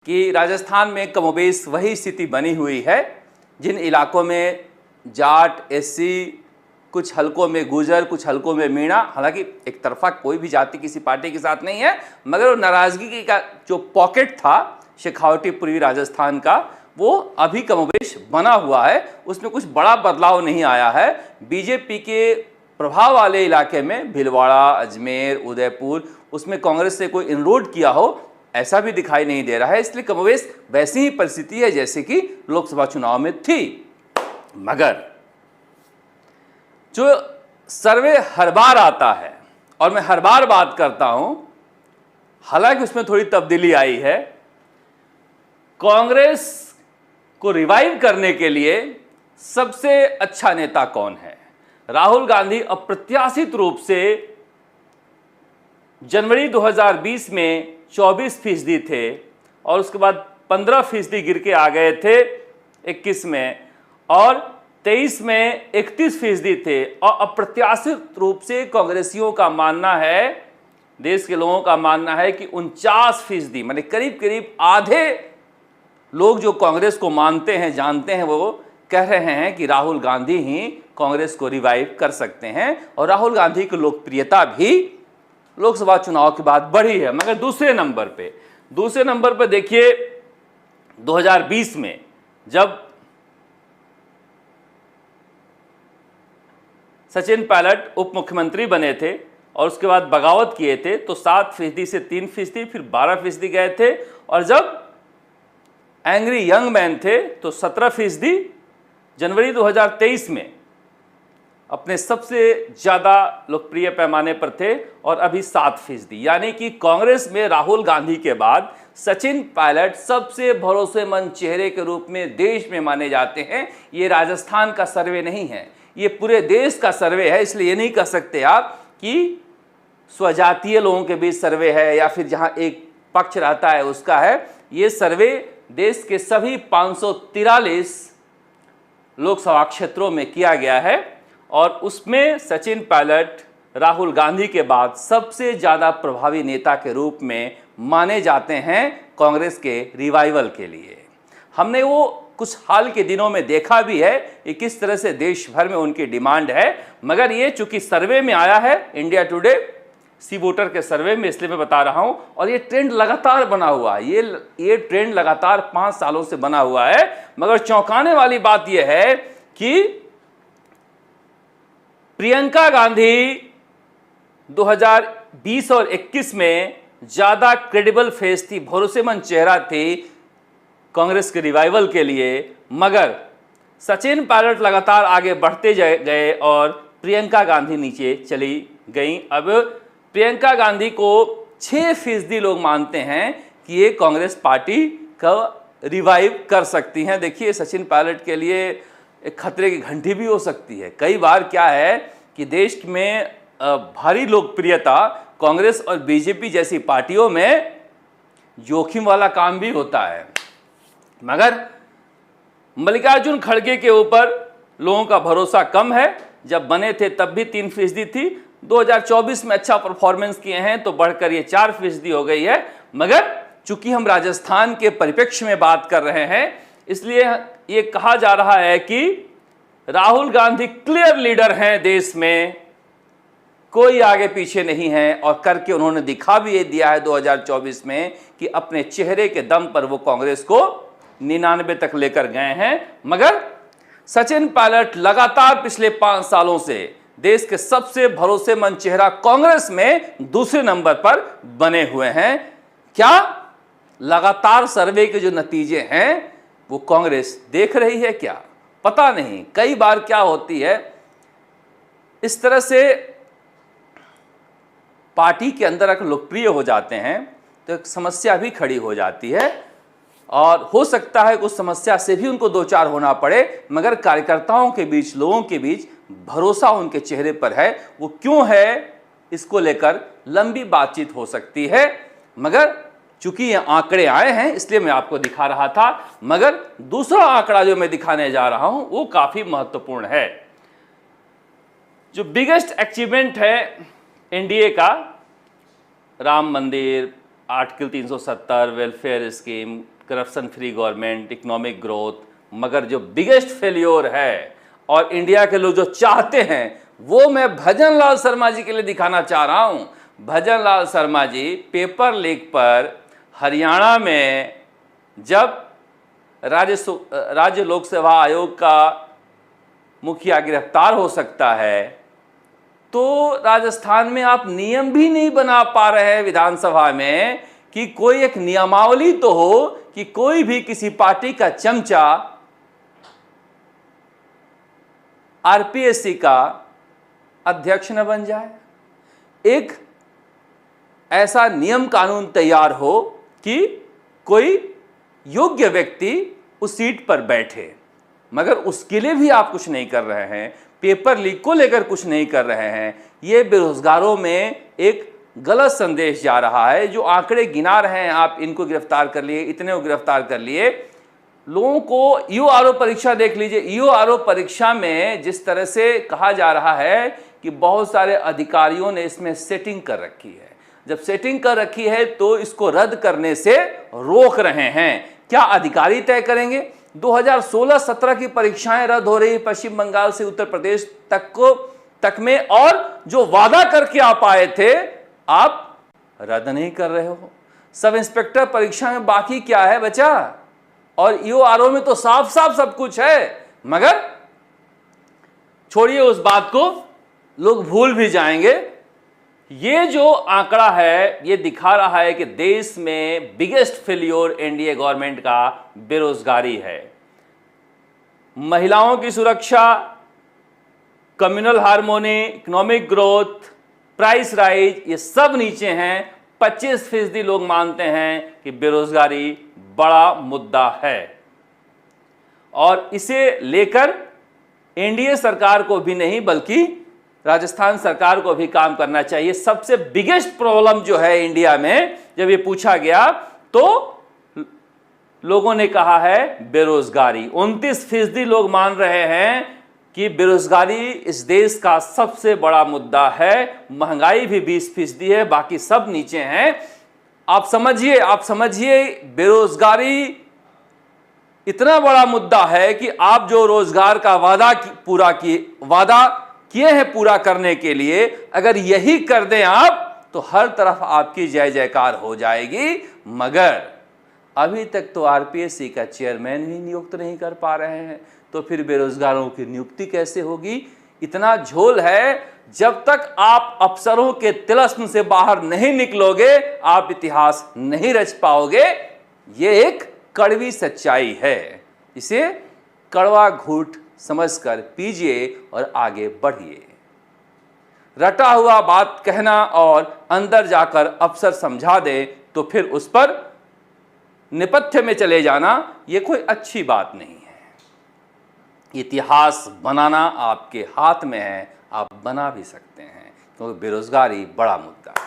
कि राजस्थान में कमोबेश वही स्थिति बनी हुई है। जिन इलाकों में जाट, एससी, कुछ हलकों में गुजर, कुछ हलकों में मीणा, हालांकि एक तरफा कोई भी जाति किसी पार्टी के साथ नहीं है, मगर नाराजगी का जो पॉकेट था शेखावटी पूर्वी राजस्थान का, वो अभी कमोबेश बना हुआ है। उसमें कुछ बड़ा बदलाव नहीं आया है। बीजेपी के प्रभाव वाले इलाके में भीलवाड़ा, अजमेर, उदयपुर, उसमें कांग्रेस से कोई इनरोड किया हो ऐसा भी दिखाई नहीं दे रहा है। इसलिए कमोबेश वैसी ही परिस्थिति है जैसे कि लोकसभा चुनाव में थी। मगर जो सर्वे हर बार आता है और मैं हर बार बात करता हूं, हालांकि उसमें थोड़ी तब्दीली आई है। कांग्रेस को रिवाइव करने के लिए सबसे अच्छा नेता कौन है? राहुल गांधी अप्रत्याशित रूप से जनवरी 2020 में 24% थे और उसके बाद 15% गिर के आ गए थे 21 में, और 23 में 31% थे। और अप्रत्याशित रूप से कांग्रेसियों का मानना है, देश के लोगों का मानना है कि 49%, माने करीब करीब आधे लोग जो कांग्रेस को मानते हैं, जानते हैं, वो कह रहे हैं कि राहुल गांधी ही कांग्रेस को रिवाइव कर सकते हैं। और राहुल गांधी की लोकप्रियता भी लोकसभा चुनाव के बाद बढ़ी है। मगर दूसरे नंबर पर देखिए 2020 में जब सचिन पायलट उप मुख्यमंत्री बने थे और उसके बाद बगावत किए थे तो 7% से 3%, फिर 12% गए थे, और जब एंग्री यंग मैन थे तो 17% जनवरी 2023 में अपने सबसे ज़्यादा लोकप्रिय पैमाने पर थे, और अभी 7%। यानी कि कांग्रेस में राहुल गांधी के बाद सचिन पायलट सबसे भरोसेमंद चेहरे के रूप में देश में माने जाते हैं। ये राजस्थान का सर्वे नहीं है, ये पूरे देश का सर्वे है। इसलिए ये नहीं कह सकते आप कि स्वजातीय लोगों के बीच सर्वे है या फिर जहां एक पक्ष रहता है उसका है। ये सर्वे देश के सभी 543 लोकसभा क्षेत्रों में किया गया है, और उसमें सचिन पायलट राहुल गांधी के बाद सबसे ज़्यादा प्रभावी नेता के रूप में माने जाते हैं कांग्रेस के रिवाइवल के लिए। हमने वो कुछ हाल के दिनों में देखा भी है कि किस तरह से देश भर में उनकी डिमांड है। मगर ये चूंकि सर्वे में आया है, इंडिया टुडे सी वोटर के सर्वे में, इसलिए मैं बता रहा हूं। और ये ट्रेंड लगातार बना हुआ है, ये ट्रेंड लगातार 5 सालों से बना हुआ है। मगर चौंकाने वाली बात यह है कि प्रियंका गांधी 2020 और 21 में ज्यादा क्रेडिबल फेस थी, भरोसेमंद चेहरा थी कांग्रेस के रिवाइवल के लिए। मगर सचिन पायलट लगातार आगे बढ़ते गए और प्रियंका गांधी नीचे चली गई। अब प्रियंका गांधी को 6% लोग मानते हैं कि ये कांग्रेस पार्टी का रिवाइव कर सकती हैं। देखिए, सचिन पायलट के लिए एक खतरे की घंटी भी हो सकती है। कई बार क्या है कि देश में भारी लोकप्रियता कांग्रेस और बीजेपी जैसी पार्टियों में जोखिम वाला काम भी होता है। मगर मल्लिकार्जुन खड़गे के ऊपर लोगों का भरोसा कम है। जब बने थे तब भी 3% थी, 2024 में अच्छा परफॉर्मेंस किए हैं तो बढ़कर ये 4% हो गई है। मगर चूंकि हम राजस्थान के परिप्रेक्ष्य में बात कर रहे हैं, इसलिए ये कहा जा रहा है कि राहुल गांधी क्लियर लीडर हैं देश में, कोई आगे पीछे नहीं है। और करके उन्होंने दिखा भी ये दिया है 2024 में कि अपने चेहरे के दम पर वो कांग्रेस को 99 तक लेकर गए हैं। मगर सचिन पायलट लगातार पिछले 5 सालों से देश के सबसे भरोसेमंद चेहरा कांग्रेस में दूसरे नंबर पर बने हुए हैं। क्या लगातार सर्वे के जो नतीजे हैं वो कांग्रेस देख रही है क्या? पता नहीं। कई बार क्या होती है, इस तरह से पार्टी के अंदर अगर लोकप्रिय हो जाते हैं तो एक समस्या भी खड़ी हो जाती है, और हो सकता है उस समस्या से भी उनको दो चार होना पड़े। मगर कार्यकर्ताओं के बीच, लोगों के बीच भरोसा उनके चेहरे पर है। वो क्यों है, इसको लेकर लंबी बातचीत हो सकती है। मगर चूंकि ये आंकड़े आए हैं इसलिए मैं आपको दिखा रहा था। मगर दूसरा आंकड़ा जो मैं दिखाने जा रहा हूं वो काफी महत्वपूर्ण है। जो बिगेस्ट अचीवमेंट है एनडीए का, राम मंदिर, article 370, welfare scheme, corruption free government, economic growth, मगर जो बिगेस्ट फेल्योर है और इंडिया के लोग जो चाहते हैं वो मैं भजन लाल शर्मा जी के लिए दिखाना चाह रहा हूं। भजन लाल शर्मा जी पेपर लीक पर हरियाणा में जब राज्य लोक सेवा आयोग का मुखिया गिरफ्तार हो सकता है, तो राजस्थान में आप नियम भी नहीं बना पा रहे हैं विधानसभा में कि कोई एक नियमावली तो हो कि कोई भी किसी पार्टी का चमचा आरपीएससी का अध्यक्ष न बन जाए। एक ऐसा नियम कानून तैयार हो कि कोई योग्य व्यक्ति उस सीट पर बैठे, मगर उसके लिए भी आप कुछ नहीं कर रहे हैं। पेपर लीक को लेकर कुछ नहीं कर रहे हैं। ये बेरोजगारों में एक गलत संदेश जा रहा है। जो आंकड़े गिना रहे हैं आप, इनको गिरफ्तार कर लिए, इतने को गिरफ्तार कर लिए, लोगों को ईओआरओ परीक्षा देख लीजिए। ईओआरओ परीक्षा में जिस तरह से कहा जा रहा है कि बहुत सारे अधिकारियों ने इसमें सेटिंग कर रखी है। जब सेटिंग कर रखी है तो इसको रद्द करने से रोक रहे हैं। क्या अधिकारी तय करेंगे? 2016-17 की परीक्षाएं रद्द हो रही पश्चिम बंगाल से उत्तर प्रदेश तक में, और जो वादा करके आप आए थे आप रद्द नहीं कर रहे हो। सब इंस्पेक्टर परीक्षा में बाकी क्या है बचा? और ईओआरओ में तो साफ साफ सब कुछ है, मगर छोड़िए उस बात को, लोग भूल भी जाएंगे। ये जो आंकड़ा है ये दिखा रहा है कि देश में बिगेस्ट फेल्योर एनडीए गवर्नमेंट का बेरोजगारी है। महिलाओं की सुरक्षा, communal harmony, economic growth, price rise, ये सब नीचे हैं। 25% लोग मानते हैं कि बेरोजगारी बड़ा मुद्दा है और इसे लेकर एनडीए सरकार को भी नहीं बल्कि राजस्थान सरकार को भी काम करना चाहिए। सबसे बिगेस्ट प्रॉब्लम जो है इंडिया में, जब ये पूछा गया तो लोगों ने कहा है बेरोजगारी। 29% लोग मान रहे हैं कि बेरोजगारी इस देश का सबसे बड़ा मुद्दा है। महंगाई भी 20% है, बाकी सब नीचे हैं। आप समझिए बेरोजगारी इतना बड़ा मुद्दा है कि आप जो रोजगार का वादा किए हैं पूरा करने के लिए, अगर यही कर दें आप तो हर तरफ आपकी जय जयकार हो जाएगी। मगर अभी तक तो आरपीएससी का चेयरमैन भी नियुक्त नहीं कर पा रहे हैं, तो फिर बेरोजगारों की नियुक्ति कैसे होगी? इतना झोल है। जब तक आप अफसरों के तिलिस्म से बाहर नहीं निकलोगे आप इतिहास नहीं रच पाओगे। ये एक कड़वी सच्चाई है, इसे कड़वा घूंट समझकर पीजिए और आगे बढ़िए। रटा हुआ बात कहना और अंदर जाकर अफसर समझा दे तो फिर उस पर नेपथ्य में चले जाना ये कोई अच्छी बात नहीं है। इतिहास बनाना आपके हाथ में है, आप बना भी सकते हैं, क्योंकि बेरोजगारी बड़ा मुद्दा है।